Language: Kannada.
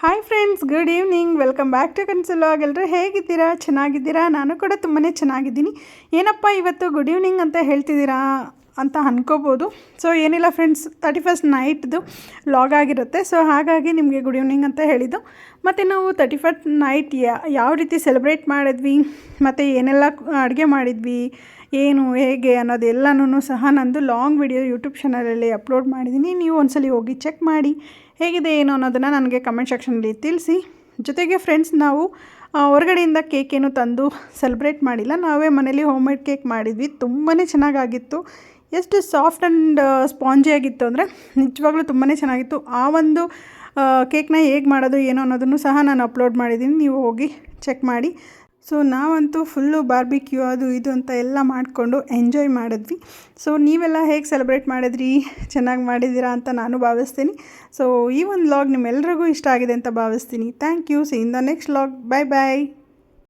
Hi friends, good evening. Welcome back to Kanasu vlog. ಎಲ್ಲರೂ ಹೇಗಿದ್ದೀರಾ? ಚೆನ್ನಾಗಿದ್ದೀರಾ? ನಾನು ಕೂಡ ತುಂಬಾ ಚೆನ್ನಾಗಿದ್ದೀನಿ. ಏನಪ್ಪ ಇವತ್ತು ಗುಡ್ ಈವ್ನಿಂಗ್ ಅಂತ ಹೇಳ್ತಿದ್ದೀರಾ ಅಂತ ಅಂದ್ಕೋಬೋದು. ಸೊ ಏನಿಲ್ಲ ಫ್ರೆಂಡ್ಸ್, 31st ನೈಟ್ದು ವ್ಲಾಗ್ ಆಗಿರುತ್ತೆ. ಸೊ ಹಾಗಾಗಿ ನಿಮಗೆ ಗುಡ್ ಈವ್ನಿಂಗ್ ಅಂತ ಹೇಳಿದ್ದು. ಮತ್ತು ನಾವು 31st ನೈಟ್ ಯಾವ ರೀತಿ ಸೆಲೆಬ್ರೇಟ್ ಮಾಡಿದ್ವಿ ಮತ್ತು ಏನೆಲ್ಲ ಅಡುಗೆ ಮಾಡಿದ್ವಿ, ಏನು ಹೇಗೆ ಅನ್ನೋದೆಲ್ಲನೂ ಸಹ ನಂದು ಲಾಂಗ್ ವಿಡಿಯೋ ಯೂಟ್ಯೂಬ್ ಚಾನಲಲ್ಲಿ ಅಪ್ಲೋಡ್ ಮಾಡಿದ್ದೀನಿ. ನೀವು ಒಂದ್ಸಲಿ ಹೋಗಿ ಚೆಕ್ ಮಾಡಿ ಹೇಗಿದೆ ಏನು ಅನ್ನೋದನ್ನು ನನಗೆ ಕಮೆಂಟ್ ಸೆಕ್ಷನಲ್ಲಿ ತಿಳಿಸಿ. ಜೊತೆಗೆ ಫ್ರೆಂಡ್ಸ್, ನಾವು ಹೊರಗಡೆಯಿಂದ ಕೇಕೇನು ತಂದು ಸೆಲೆಬ್ರೇಟ್ ಮಾಡಿಲ್ಲ, ನಾವೇ ಮನೇಲಿ ಹೋಮ್ ಮೇಡ್ ಕೇಕ್ ಮಾಡಿದ್ವಿ. ತುಂಬಾ ಚೆನ್ನಾಗಾಗಿತ್ತು. ಎಷ್ಟು ಸಾಫ್ಟ್ ಆ್ಯಂಡ್ ಸ್ಪಾಂಜಿಯಾಗಿತ್ತು ಅಂದರೆ ನಿಜವಾಗ್ಲೂ ತುಂಬಾ ಚೆನ್ನಾಗಿತ್ತು. ಆ ಒಂದು ಕೇಕ್ನ ಹೇಗೆ ಮಾಡೋದು ಏನು ಅನ್ನೋದನ್ನು ಸಹ ನಾನು ಅಪ್ಲೋಡ್ ಮಾಡಿದ್ದೀನಿ, ನೀವು ಹೋಗಿ ಚೆಕ್ ಮಾಡಿ. ಸೊ ನಾವಂತೂ ಫುಲ್ಲು ಬಾರ್ಬಿಕ್ಯೂ ಅದು ಇದು ಅಂತ ಎಲ್ಲ ಮಾಡಿಕೊಂಡು ಎಂಜಾಯ್ ಮಾಡಿದ್ವಿ. ಸೊ ನೀವೆಲ್ಲ ಹೇಗೆ ಸೆಲೆಬ್ರೇಟ್ ಮಾಡಿದ್ರಿ? ಚೆನ್ನಾಗಿ ಮಾಡಿದ್ದೀರಾ ಅಂತ ನಾನು ಭಾವಿಸ್ತೀನಿ. ಸೊ ಈ ಒಂದು ವ್ಲಾಗ್ ನಿಮ್ಮೆಲ್ರಿಗೂ ಇಷ್ಟ ಆಗಿದೆ ಅಂತ ಭಾವಿಸ್ತೀನಿ. Thank you. See in the next vlog. Bye bye.